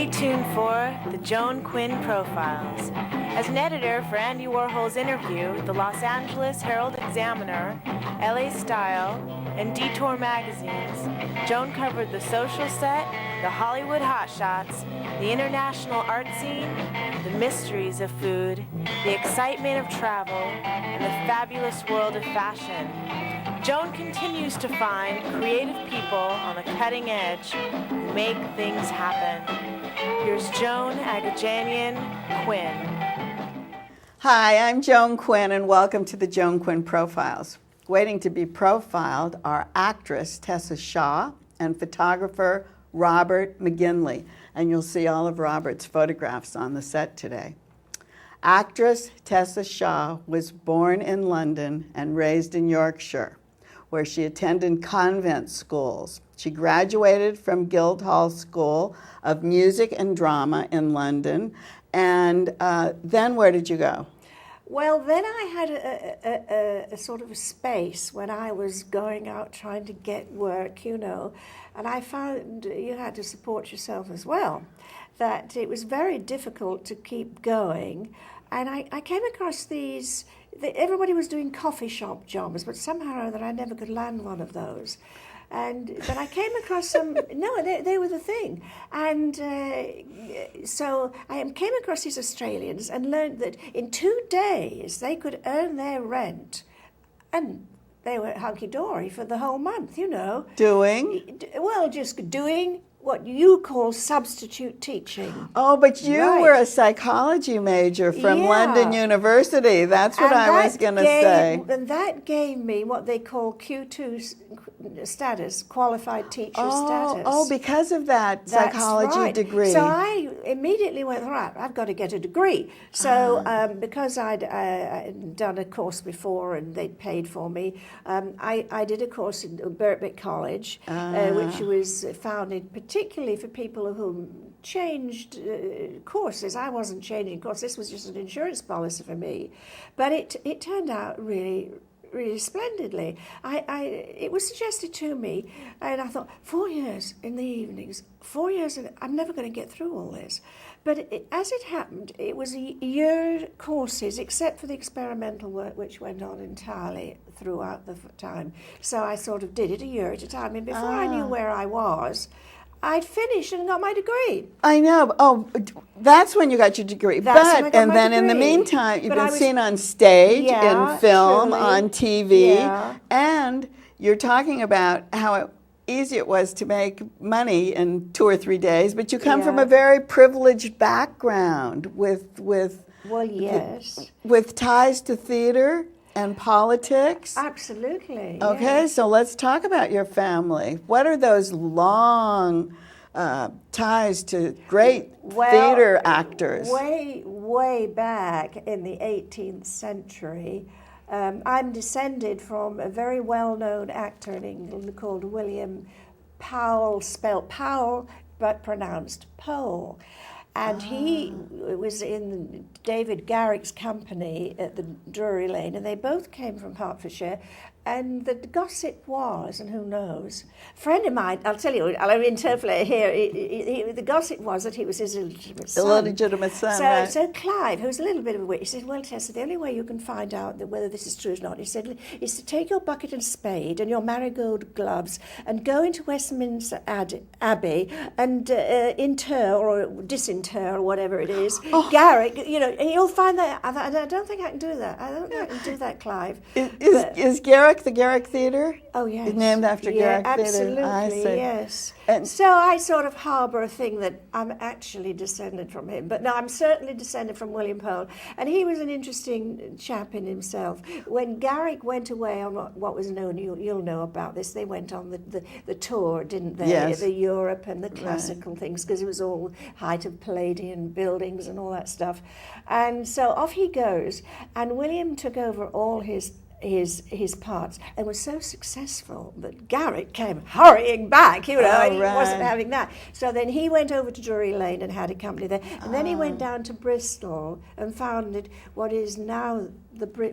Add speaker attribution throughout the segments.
Speaker 1: Stay tuned for the Joan Quinn Profiles. As an editor for Andy Warhol's Interview, the Los Angeles Herald-Examiner, LA Style, and Detour magazines, Joan covered the social set, the Hollywood hotshots, the international art scene, the mysteries of food, the excitement of travel, and the fabulous world of fashion. Joan continues to find creative people on the cutting edge who make things happen. Here's Joan Agajanian Quinn.
Speaker 2: Hi, I'm Joan Quinn, and welcome to the Joan Quinn Profiles. Waiting to be profiled are actress Tessa Shaw and photographer Robert McGinley, and you'll see all of Robert's photographs on the set today. Actress Tessa Shaw was born in London and raised in Yorkshire, where she attended convent schools. She graduated from Guildhall School of Music and Drama in London, and then where did you go?
Speaker 3: Well, then I had a sort of a space when I was going out trying to get work, you know, and I found you had to support yourself as well, that it was very difficult to keep going. And I came across these, everybody was doing coffee shop jobs, but somehow or other I never could land one of those. But I came across some, no, they were the thing. And so I came across these Australians and learned that in 2 days they could earn their rent. And they were hunky-dory for the whole month, you know.
Speaker 2: Doing?
Speaker 3: Well, just doing what you call substitute teaching.
Speaker 2: Oh, but you were a psychology major from London University. That's what I was going to say.
Speaker 3: And that gave me what they call Q2 status, qualified teacher status.
Speaker 2: Oh, because of that psychology degree.
Speaker 3: So I immediately went, right, I've got to get a degree. So because I'd done a course before and they'd paid for me, I did a course in Birkbeck College, which was founded particularly for people who changed courses. I wasn't changing courses. This was just an insurance policy for me. But it turned out really splendidly. It was suggested to me, and I thought, 4 years in the evenings, 4 years, I'm never going to get through all this. But as it happened, it was year courses, except for the experimental work, which went on entirely throughout the time. So I sort of did it a year at a time, and before I knew where I was, I'd finished and got my degree.
Speaker 2: I know. Oh, that's when you got your degree. And then in the meantime, you've been seen on stage, in film, on TV, and you're talking about how easy it was to make money in 2 or 3 days, but you come from a very privileged background with ties to theater and politics.
Speaker 3: Absolutely.
Speaker 2: Okay, so let's talk about your family. What are those long ties to great theater actors?
Speaker 3: Way back in the 18th century, I'm descended from a very well-known actor in England called William Powell, spelled Powell, but pronounced Pole. And he was in David Garrick's company at the Drury Lane, and they both came from Hertfordshire. And the gossip was, and who knows, a friend of mine, I'll tell you, I'll interpolate here, the gossip was that he was his illegitimate son.
Speaker 2: Illegitimate son,
Speaker 3: So Clive, who was a little bit of a wit, he said, well, Tessa, the only way you can find out whether this is true or not, he said, is to take your bucket and spade and your marigold gloves and go into Westminster Abbey and inter or disinter or whatever it is, Garrick, you know, and you'll find that. I don't think I can do that. I don't think I can do that, Clive.
Speaker 2: Is Garrick the Garrick Theatre?
Speaker 3: Oh, yes.
Speaker 2: Named after Garrick
Speaker 3: absolutely,
Speaker 2: Theatre? Absolutely,
Speaker 3: yes.
Speaker 2: And
Speaker 3: so I sort of harbour a thing that I'm actually descended from him. But no, I'm certainly descended from William Powell. And he was an interesting chap in himself. When Garrick went away on what was known, you'll know about this, they went on the tour, didn't they?
Speaker 2: Yes.
Speaker 3: The Europe and the classical things, because it was all height of Palladian buildings and all that stuff. And so off he goes. And William took over all his his parts, and was so successful that Garrett came hurrying back, and he wasn't having that. So then he went over to Drury Lane and had a company there, and then he went down to Bristol and founded what is now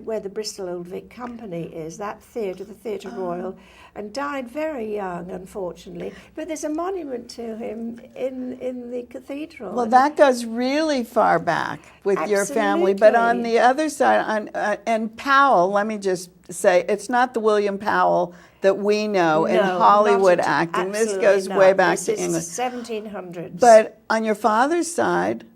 Speaker 3: where the Bristol Old Vic Company is, that theatre, the Theatre Royal, and died very young, unfortunately. But there's a monument to him in the cathedral.
Speaker 2: Well, that goes really far back with your family. But on the other side, and Powell, let me just say, it's not the William Powell that we know in Hollywood acting. This goes way back to England.
Speaker 3: This is 1700s.
Speaker 2: But on your father's side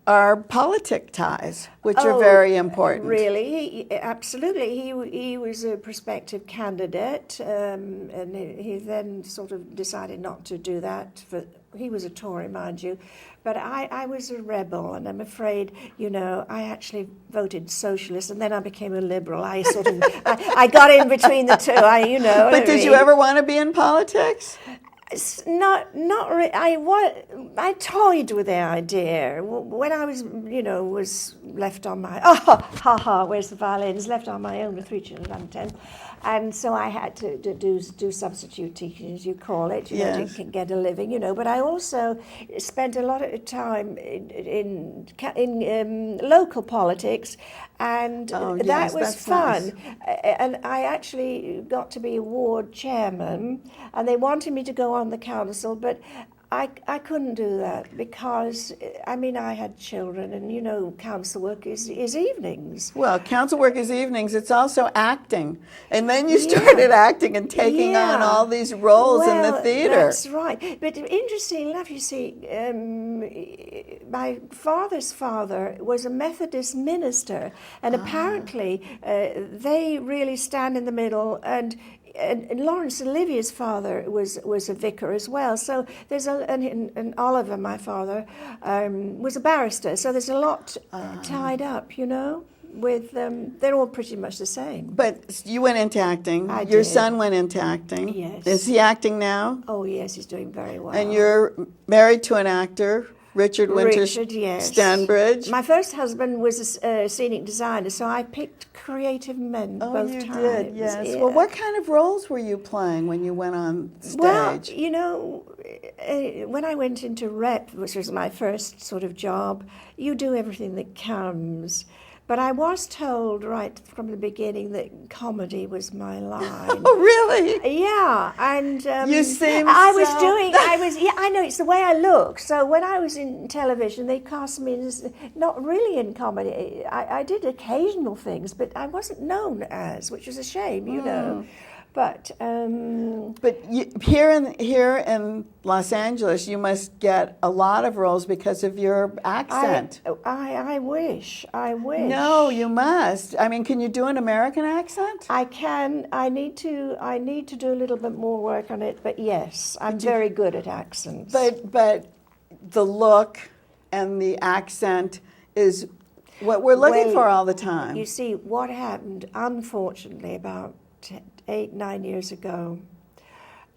Speaker 2: are politic ties, which are very important.
Speaker 3: Really, absolutely. He was a prospective candidate, and he then sort of decided not to do that. He was a Tory, mind you, but I was a rebel, and I'm afraid, I actually voted socialist, and then I became a liberal. I sort of, I got in between the two.
Speaker 2: But did you ever want to be in politics?
Speaker 3: Not really. I toyed with the idea when I was, was left on my where's the violins? Left on my own with 3 children under 10, and so I had to do substitute teaching, as you call it, to get a living, But I also spent a lot of time in local politics, and that was fun. Nice. And I actually got to be a ward chairman, and they wanted me to go on the council, but I couldn't do that because, I had children, and council work is evenings.
Speaker 2: Well, council work is evenings. It's also acting. And then you started acting and taking on all these roles in the theater.
Speaker 3: That's right. But interestingly enough, you see, my father's father was a Methodist minister, and apparently they really stand in the middle, and Lawrence Olivier's father was a vicar as well. So there's and Oliver, my father, was a barrister. So there's a lot tied up, with they're all pretty much the same.
Speaker 2: But you went into acting. Your son went into acting.
Speaker 3: Yes.
Speaker 2: Is he acting now?
Speaker 3: Oh yes, he's doing very well.
Speaker 2: And you're married to an actor, Richard
Speaker 3: yes.
Speaker 2: Stanbridge.
Speaker 3: My first husband was a scenic designer, so I picked creative men both times.
Speaker 2: Oh, you did, yes. Yeah. Well, what kind of roles were you playing when you went on stage?
Speaker 3: Well, when I went into rep, which was my first sort of job, you do everything that comes. But I was told right from the beginning that comedy was my line.
Speaker 2: Oh, really?
Speaker 3: Yeah, and
Speaker 2: you seem
Speaker 3: I know, it's the way I look. So when I was in television, they cast me as not really in comedy. I did occasional things, but I wasn't known as, which was a shame, But
Speaker 2: here in Los Angeles, you must get a lot of roles because of your accent.
Speaker 3: I wish.
Speaker 2: No, you must. Can you do an American accent?
Speaker 3: I can. I need to do a little bit more work on it. But yes, I'm very good at accents.
Speaker 2: But the look and the accent is what we're looking for all the time.
Speaker 3: You see, what happened, unfortunately, about 8-9 years ago,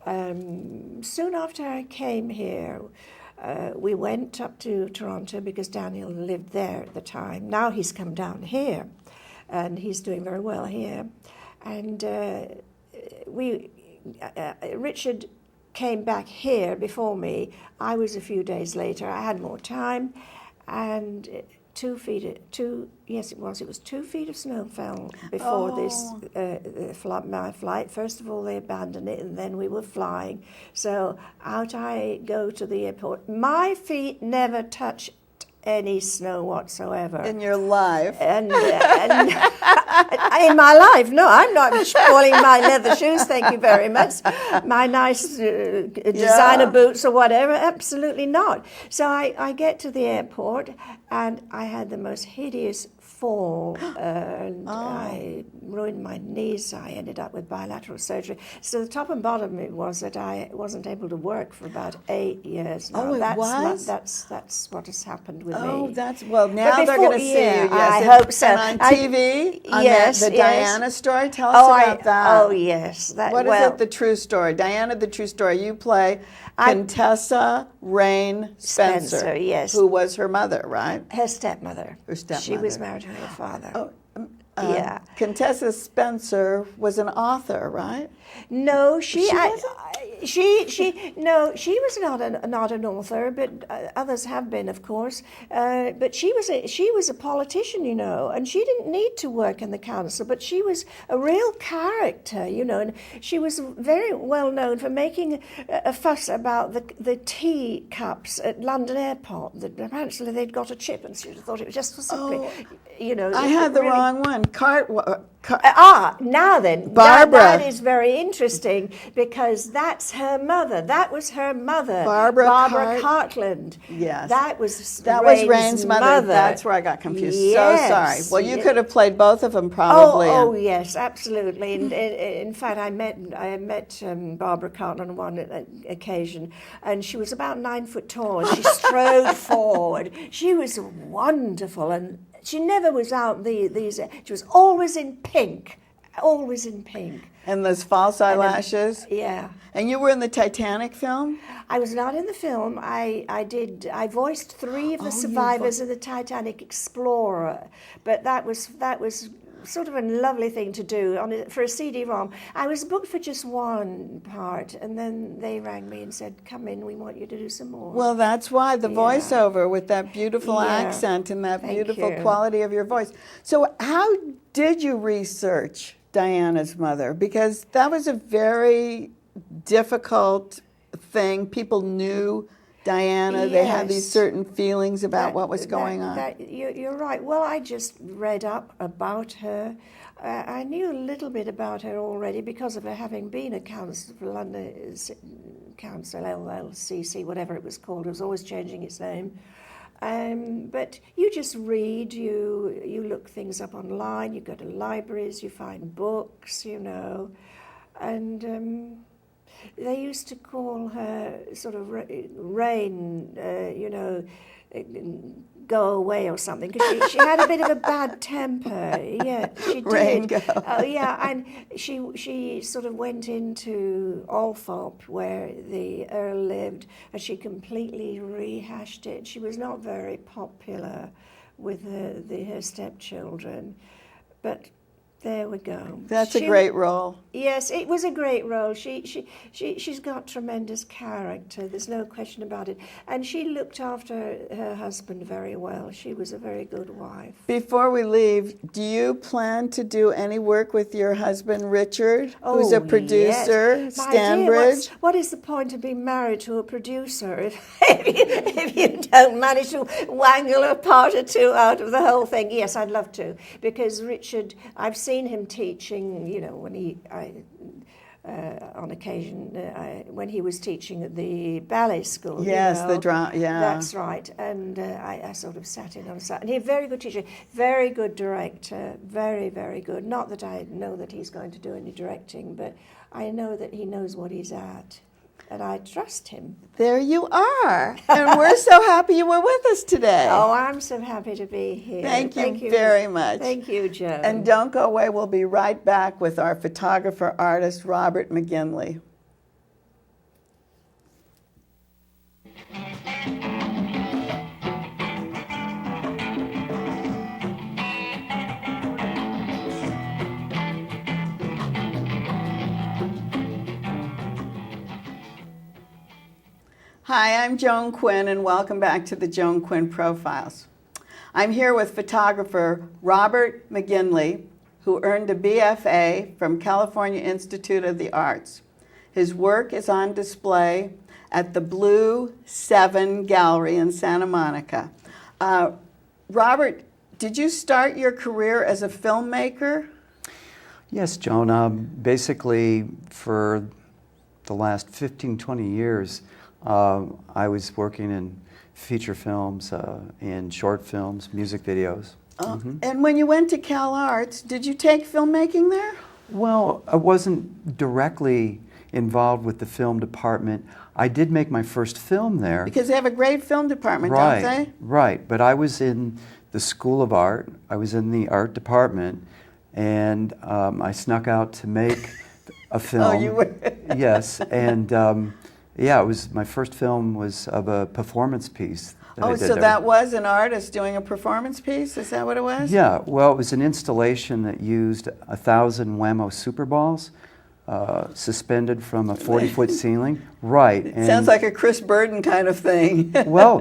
Speaker 3: soon after I came here, we went up to Toronto because Daniel lived there at the time. Now he's come down here, and he's doing very well here. And Richard came back here before me. I was a few days later. I had more time, and 2 feet of snow fell before my flight. First of all, they abandoned it, and then we were flying. So out I go to the airport. My feet never touched any snow whatsoever.
Speaker 2: In your life?
Speaker 3: And in my life, no, I'm not spoiling my leather shoes, thank you very much. My nice designer boots or whatever, absolutely not. So I get to the airport, and I had the most hideous fall, and I ruined my knees. I ended up with bilateral surgery. So the top and bottom of it was that I wasn't able to work for about 8 years. Now, that's what has happened with me.
Speaker 2: Oh, now they're going to see you. Yes,
Speaker 3: I hope so.
Speaker 2: And on TV, the Diana story. Tell us about that.
Speaker 3: Oh yes.
Speaker 2: What is it? The true story. Diana, the true story. You play Contessa Rain Spencer.
Speaker 3: Yes.
Speaker 2: Who was her mother, right?
Speaker 3: Her stepmother.
Speaker 2: Her stepmother.
Speaker 3: She was married to her father.
Speaker 2: Oh,
Speaker 3: Yeah.
Speaker 2: Contessa Spencer was an author, right?
Speaker 3: No,
Speaker 2: She wasn't?
Speaker 3: no, she was not an author, but others have been, of course. But she was a politician, you know, and she didn't need to work in the council, but she was a real character, you know, and she was very well known for making a fuss about the tea cups at London Airport. That apparently they'd got a chip, and she thought it was just for simply, you know.
Speaker 2: I had the wrong one.
Speaker 3: Now then,
Speaker 2: Barbara.
Speaker 3: that is very interesting because that's her mother. That was her mother,
Speaker 2: Barbara
Speaker 3: Cartland.
Speaker 2: Yes.
Speaker 3: That was
Speaker 2: Rain's mother. That's where I got confused.
Speaker 3: Yes.
Speaker 2: So sorry. Well, you could have played both of them probably.
Speaker 3: Oh yes, absolutely. And in fact, I met Barbara Cartland on one occasion, and she was about 9 foot tall, and she strode forward. She was wonderful, and she never was out these. She was always in pink, always in pink.
Speaker 2: And those false eyelashes.
Speaker 3: Yeah.
Speaker 2: And you were in the Titanic film?
Speaker 3: I was not in the film. I voiced 3 of the survivors of the Titanic Explorer, but that was sort of a lovely thing to do for a CD-ROM. I was booked for just one part, and then they rang me and said, "Come in, we want you to do some more."
Speaker 2: Well, that's why the voiceover with that beautiful accent and that beautiful quality of your voice. So how did you research Diana's mother? Because that was a very difficult thing. People knew Diana. They had these certain feelings about what was going on.
Speaker 3: You're right. Well, I just read up about her. I knew a little bit about her already because of her having been a council for London Council, LLCC, whatever it was called. It was always changing its name. But you just read, you look things up online, you go to libraries, you find books, you know, and they used to call her sort of Rain, you know, go away or something, because she had a bit of a bad temper. Yeah, she did.
Speaker 2: Rain, go.
Speaker 3: Oh, yeah, and she sort of went into Althorpe, where the Earl lived, and she completely rehashed it. She was not very popular with her stepchildren, but there we go.
Speaker 2: That's a great role.
Speaker 3: Yes, it was a great role. She's got tremendous character. There's no question about it. And she looked after her husband very well. She was a very good wife.
Speaker 2: Before we leave, do you plan to do any work with your husband, Richard, who's a producer,
Speaker 3: yes.
Speaker 2: Stanbridge?
Speaker 3: Dear, what is the point of being married to a producer if you don't manage to wangle a part or two out of the whole thing? Yes, I'd love to, because Richard, I've seen him teaching, you know, when on occasion when he was teaching at the ballet school.
Speaker 2: Yes,
Speaker 3: you know,
Speaker 2: the drama. Yeah,
Speaker 3: that's right. And I sort of sat in on the side. And he's a very good teacher, very good director, very, very good. Not that I know that he's going to do any directing, but I know that he knows what he's at. And I trust him.
Speaker 2: There you are. And we're so happy you were with us today.
Speaker 3: Oh, I'm so happy to be here.
Speaker 2: Thank you very much.
Speaker 3: Thank you, Joan.
Speaker 2: And don't go away. We'll be right back with our photographer, artist, Robert McGinley. Hi, I'm Joan Quinn, and welcome back to the Joan Quinn Profiles. I'm here with photographer Robert McGinley, who earned a BFA from California Institute of the Arts. His work is on display at the Blue 7 Gallery in Santa Monica. Robert, did you start your career as a filmmaker?
Speaker 4: Yes, Joan. Basically, for the last 15, 20 years, I was working in feature films, in short films, music videos.
Speaker 2: And when you went to Cal Arts, did you take filmmaking there?
Speaker 4: Well, I wasn't directly involved with the film department. I did make my first film there.
Speaker 2: Because they have a great film department,
Speaker 4: Right,
Speaker 2: don't they?
Speaker 4: right. But I was in the School of Art. I was in the art department, and I snuck out to make a film.
Speaker 2: Oh, you were?
Speaker 4: Yes, and yeah, it was my first film was of a performance piece. that I
Speaker 2: Oh,
Speaker 4: did
Speaker 2: so
Speaker 4: there.
Speaker 2: that was an artist doing a performance piece? Is that what it was?
Speaker 4: Yeah, well, it was an installation that used 1,000 Whammo Super Balls suspended from a 40-foot ceiling. Right.
Speaker 2: It sounds like a Chris Burden kind of thing.
Speaker 4: Well,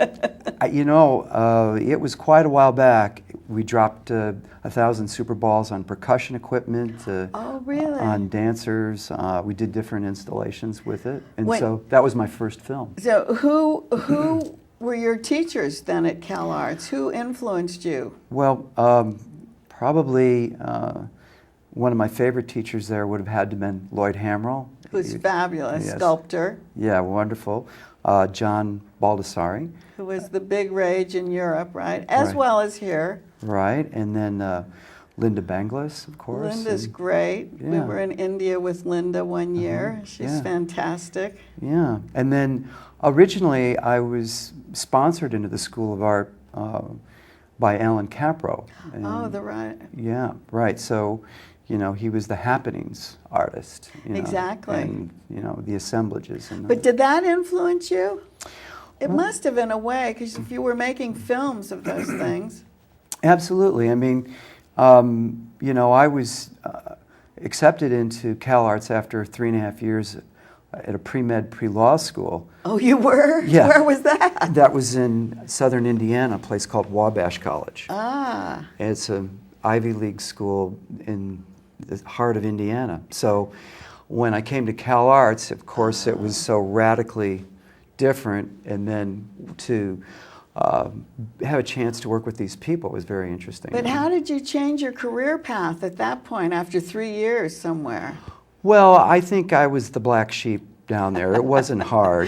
Speaker 4: it was quite a while back. We dropped 1,000 Super Balls on percussion equipment,
Speaker 2: Oh, really?
Speaker 4: on dancers. We did different installations with it. And
Speaker 2: Wait.
Speaker 4: so that was my first film.
Speaker 2: So who were your teachers then at CalArts? Who influenced you?
Speaker 4: Well, probably one of my favorite teachers there would have had to have been Lloyd Hamrell.
Speaker 2: Who's fabulous,
Speaker 4: Yes.
Speaker 2: sculptor,
Speaker 4: Yeah, wonderful. John Baldessari.
Speaker 2: who was the big rage in Europe, right? As
Speaker 4: Right.
Speaker 2: well as here.
Speaker 4: Right, and then Linda Banglis, of course.
Speaker 2: Linda's
Speaker 4: and-
Speaker 2: great. We
Speaker 4: Yeah.
Speaker 2: were in India with Linda one year. She's
Speaker 4: Yeah.
Speaker 2: fantastic.
Speaker 4: Yeah, and then originally I was sponsored into the School of Art by Alan Capro. And
Speaker 2: Oh, the right.
Speaker 4: Yeah, right. So, he was the happenings artist.
Speaker 2: Exactly.
Speaker 4: And, the assemblages. And
Speaker 2: But did that influence you? It must have in a way, because if you were making films of those things.
Speaker 4: Absolutely. I mean, I was accepted into CalArts after 3.5 years at a pre-med, pre-law school.
Speaker 2: Oh, you were?
Speaker 4: Yeah.
Speaker 2: Where was that?
Speaker 4: That was in southern Indiana, a place called Wabash College.
Speaker 2: Ah,
Speaker 4: It's an Ivy League school in the heart of Indiana. So when I came to CalArts, of course, it was so radically different, and then to have a chance to work with these people was very interesting.
Speaker 2: but how did you change your career path at that point after 3 years somewhere?
Speaker 4: Well, I think I was the black sheep down there. It wasn't hard.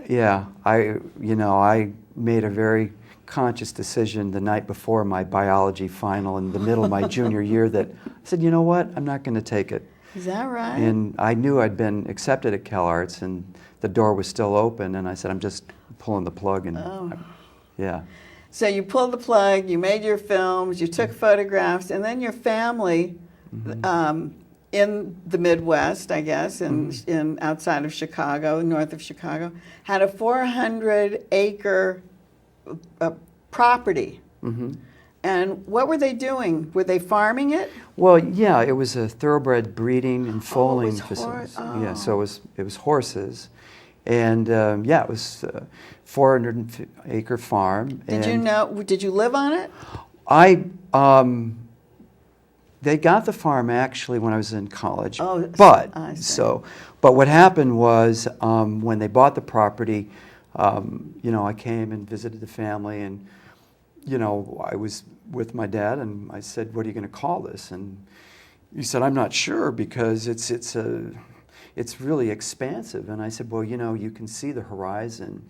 Speaker 4: Yeah, I made a very conscious decision the night before my biology final in the middle of my junior year that I said, you know what, I'm not going to take it.
Speaker 2: Is that right?
Speaker 4: And I knew I'd been accepted at CalArts and the door was still open, and I said, I'm just pulling the plug. And yeah.
Speaker 2: So you pulled the plug, you made your films, you took photographs, and then your family in the Midwest, I guess, in outside of Chicago, north of Chicago, had a 400-acre property. And what were they doing? Were they farming it?
Speaker 4: Well, yeah, it was a thoroughbred breeding and foaling
Speaker 2: was
Speaker 4: facility.
Speaker 2: oh.
Speaker 4: Yeah, so it was horses, and it was a 400-acre farm.
Speaker 2: Did
Speaker 4: and
Speaker 2: you know? Did you live on it?
Speaker 4: They got the farm actually when I was in college.
Speaker 2: Oh,
Speaker 4: but
Speaker 2: I see.
Speaker 4: but what happened was when they bought the property, I came and visited the family, and I was with my dad, and I said, "What are you going to call this?" And he said, "I'm not sure because it's really expansive." And I said, "Well, you can see the horizon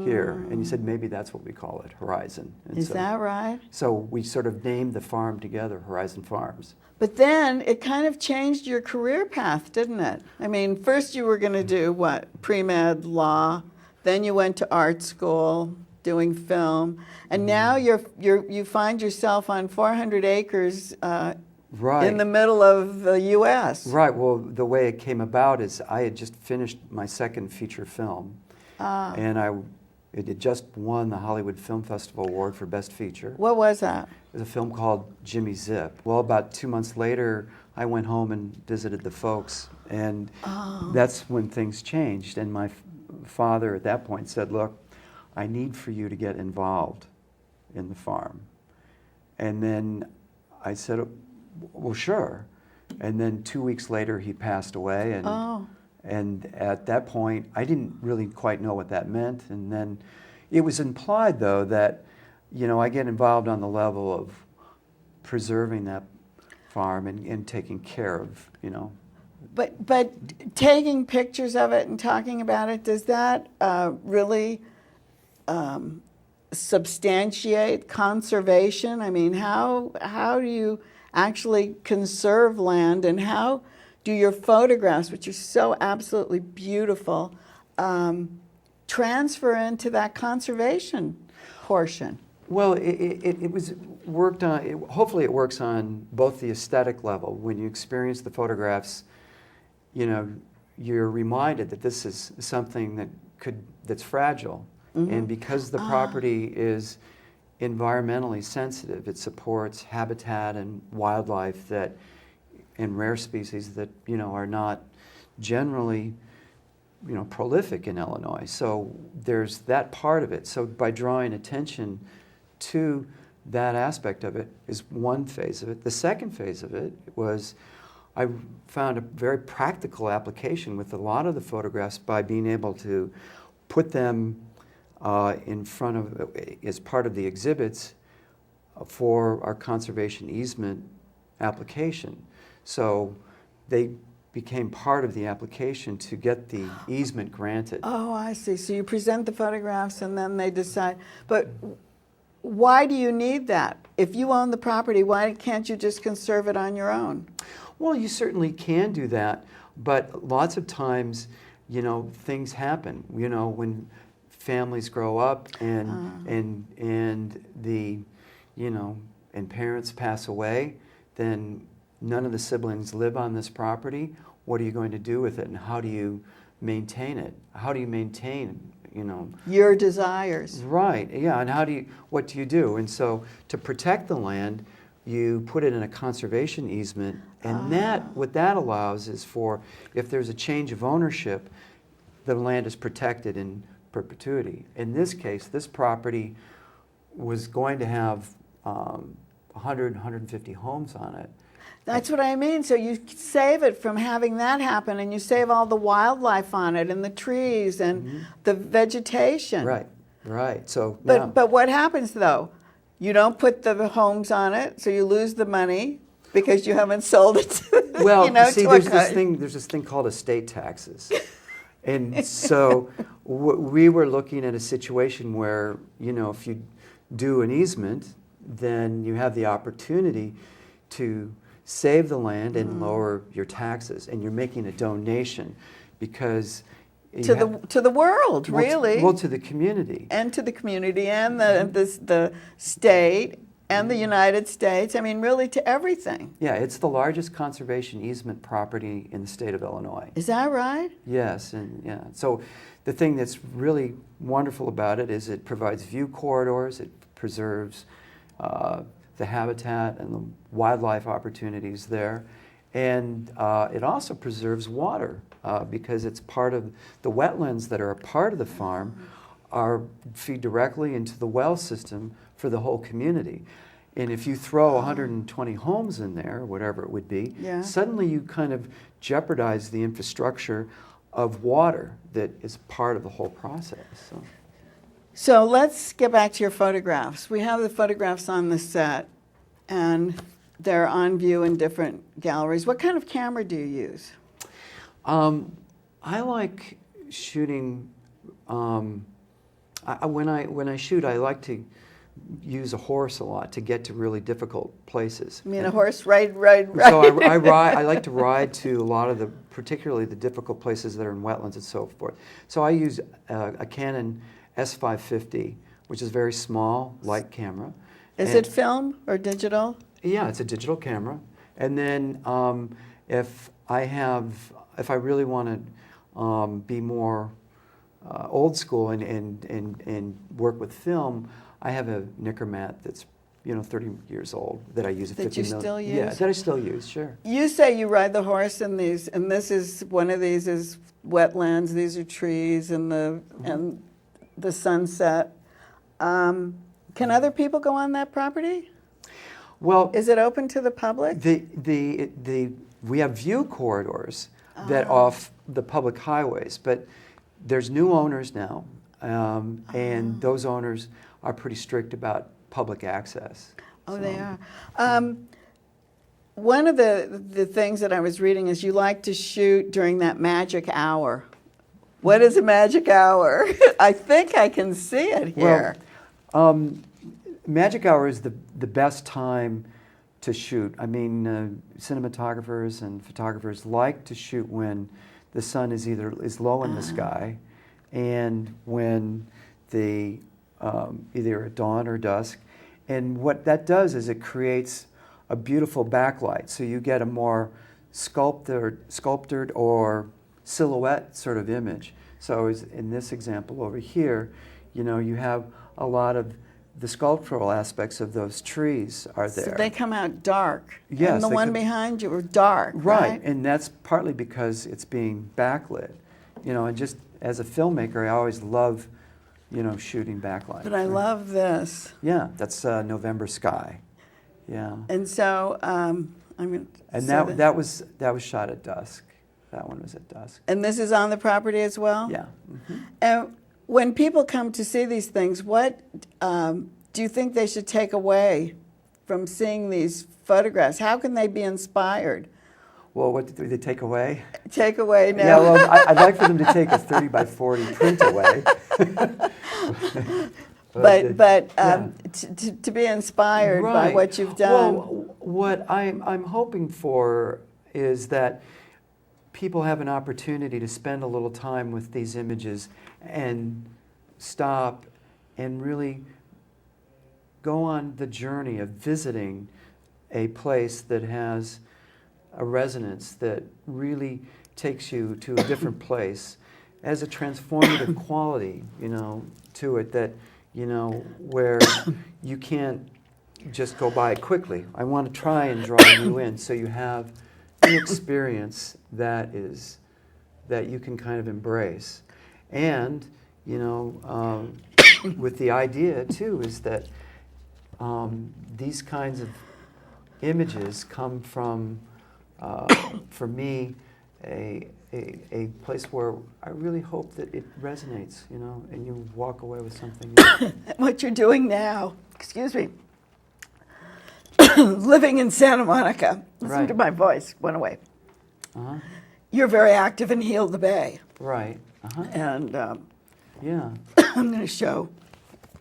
Speaker 4: here." And he said, "Maybe that's what we call it, Horizon." And
Speaker 2: Is that right?
Speaker 4: So we sort of named the farm together, Horizon Farms.
Speaker 2: But then it kind of changed your career path, didn't it? I mean, first you were going to do what? Pre-med law, then you went to art school doing film, and now you find yourself on 400 acres
Speaker 4: Right.
Speaker 2: in the middle of the U.S.
Speaker 4: Right. Well, the way it came about is I had just finished my second feature film, and it had just won the Hollywood Film Festival Award for Best Feature.
Speaker 2: What was that?
Speaker 4: It was a film called Jimmy Zip. Well, about 2 months later, I went home and visited the folks, and that's when things changed. And my father at that point said, "Look, I need for you to get involved in the farm." And then I said, "Well, sure." And then 2 weeks later, he passed away, and at that point, I didn't really quite know what that meant. And then it was implied, though, that I get involved on the level of preserving that farm and taking care of,
Speaker 2: But taking pictures of it and talking about it, does that really substantiate conservation? I mean, how do you actually conserve land, and how do your photographs, which are so absolutely beautiful, transfer into that conservation portion?
Speaker 4: Well, it was worked on, hopefully it works on both the aesthetic level. When you experience the photographs, you're reminded that this is something that's fragile. And because the property is environmentally sensitive, it supports habitat and wildlife that, and rare species that, are not generally, prolific in Illinois. So there's that part of it. So by drawing attention to that aspect of it is one phase of it. The second phase of it was I found a very practical application with a lot of the photographs by being able to put them in front of, as part of the exhibits for our conservation easement application. So they became part of the application to get the easement granted.
Speaker 2: Oh, I see. So you present the photographs and then they decide. But why do you need that? If you own the property, why can't you just conserve it on your own?
Speaker 4: Well, you certainly can do that, but lots of times, things happen. When families grow up and the, and parents pass away, then none of the siblings live on this property. What are you going to do with it, and how do you maintain it? How do you maintain,
Speaker 2: your desires?
Speaker 4: Right, yeah, and what do you do? And so to protect the land, you put it in a conservation easement, and what that allows is for, if there's a change of ownership, the land is protected in perpetuity. In this case, this property was going to have 100, 150 homes on it.
Speaker 2: That's what I mean. So you save it from having that happen, and you save all the wildlife on it, and the trees, and the vegetation.
Speaker 4: Right. So,
Speaker 2: but what happens though? You don't put the homes on it, so you lose the money because you haven't sold it.
Speaker 4: See, there's this thing called estate taxes, and so we were looking at a situation where, if you do an easement, then you have the opportunity to save the land and lower your taxes, and you're making a donation because
Speaker 2: to the world, really.
Speaker 4: Well, to the community.
Speaker 2: And to the community, and the state, and the United States. I mean, really to everything.
Speaker 4: Yeah, it's the largest conservation easement property in the state of Illinois.
Speaker 2: Is that right?
Speaker 4: Yes, and yeah. So the thing that's really wonderful about it is it provides view corridors, it preserves the habitat and the wildlife opportunities there. And it also preserves water because it's part of the wetlands that are a part of the farm feed directly into the well system for the whole community. And if you throw 120 homes in there, or whatever it would be, suddenly you kind of jeopardize the infrastructure of water that is part of the whole process.
Speaker 2: So let's get back to your photographs. We have the photographs on the set, and they're on view in different galleries. What kind of camera do you use?
Speaker 4: I like shooting. When I shoot, I like to use a horse a lot to get to really difficult places.
Speaker 2: You mean a horse ride?
Speaker 4: So I ride. I like to ride to a lot of particularly the difficult places that are in wetlands and so forth. So I use a Canon S550, which is a very small, light camera.
Speaker 2: Is it film or digital?
Speaker 4: Yeah, it's a digital camera. And then if I really want to be more old school and work with film, I have a Nickermat that's 30 years old that I use at 50
Speaker 2: millimeter. That you still use?
Speaker 4: Yeah, that I still use, sure.
Speaker 2: You say you ride the horse in these, and this is one of these is wetlands. These are trees and the sunset. Can other people go on that property?
Speaker 4: Well,
Speaker 2: is it open to the public?
Speaker 4: We have view corridors that off the public highways, but there's new owners now, and those owners are pretty strict about public access.
Speaker 2: Oh, so. They are. One of the things that I was reading is you like to shoot during that magic hour. What is a magic hour? I think I can see it here.
Speaker 4: Well, magic hour is the best time to shoot. I mean, cinematographers and photographers like to shoot when the sun is low in the sky, and when either at dawn or dusk. And what that does is it creates a beautiful backlight, so you get a more sculptured or silhouette sort of image. So in this example over here, You know, you have a lot of the sculptural aspects of those trees are there.
Speaker 2: So they come out dark.
Speaker 4: Yes,
Speaker 2: And the
Speaker 4: they
Speaker 2: one
Speaker 4: come-
Speaker 2: behind you are dark,
Speaker 4: Right, and that's partly because it's being backlit. You know, and just as a filmmaker, I always love, you know, shooting backlight.
Speaker 2: But I love this.
Speaker 4: Yeah, that's November Sky. Yeah.
Speaker 2: And so I'm going to.
Speaker 4: And that was shot at dusk. That one was at dusk.
Speaker 2: And this is on the property as well?
Speaker 4: Yeah.
Speaker 2: And when people come to see these things, what do you think they should take away from seeing these photographs? How can they be inspired?
Speaker 4: Well, what do they take away?
Speaker 2: Take away now.
Speaker 4: Yeah, well, I'd like for them to take a 30 by 40 print away.
Speaker 2: To be inspired by what you've done.
Speaker 4: Well, what I'm hoping for is that people have an opportunity to spend a little time with these images and stop and really go on the journey of visiting a place that has a resonance that really takes you to a different place, as a transformative quality, you know, to it that, you know, where you can't just go by it quickly. I want to try and draw you in so you have the experience that you can kind of embrace. And, you know, with the idea too is that these kinds of images come from, for me, a place where I really hope that it resonates, you know, and you walk away with something.
Speaker 2: What you're doing now, excuse me, living in Santa Monica, listen
Speaker 4: Right.
Speaker 2: to my voice, went away.
Speaker 4: Uh-huh.
Speaker 2: You're very active in Heal the Bay.
Speaker 4: Right. Uh-huh.
Speaker 2: And
Speaker 4: Yeah.
Speaker 2: I'm going to show,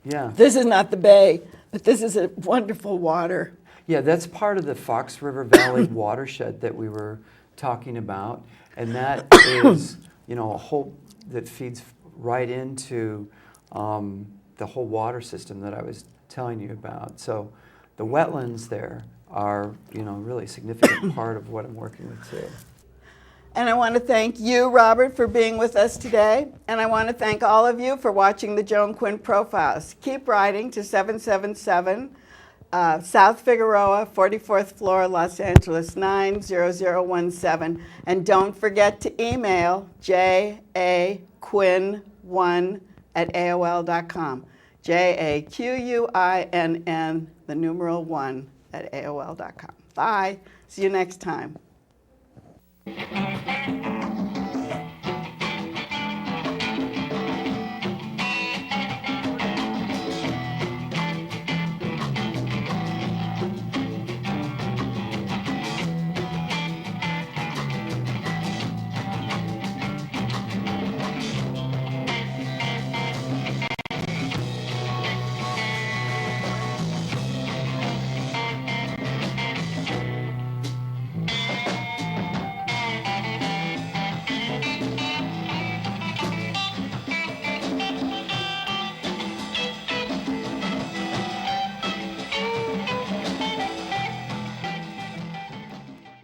Speaker 4: Yeah.
Speaker 2: this is not the bay, but this is a wonderful water.
Speaker 4: Yeah, that's part of the Fox River Valley watershed that we were talking about, and that is, you know, a whole that feeds right into the whole water system that I was telling you about. So the wetlands there are, you know, really a significant part of what I'm working with too.
Speaker 2: And I want to thank you, Robert, for being with us today. And I want to thank all of you for watching the Joan Quinn Profiles. Keep writing to 777 South Figueroa, 44th floor, Los Angeles, 90017. And don't forget to email jaquinn1@aol.com. JAQUINN, the numeral 1 @AOL.com. Bye. See you next time.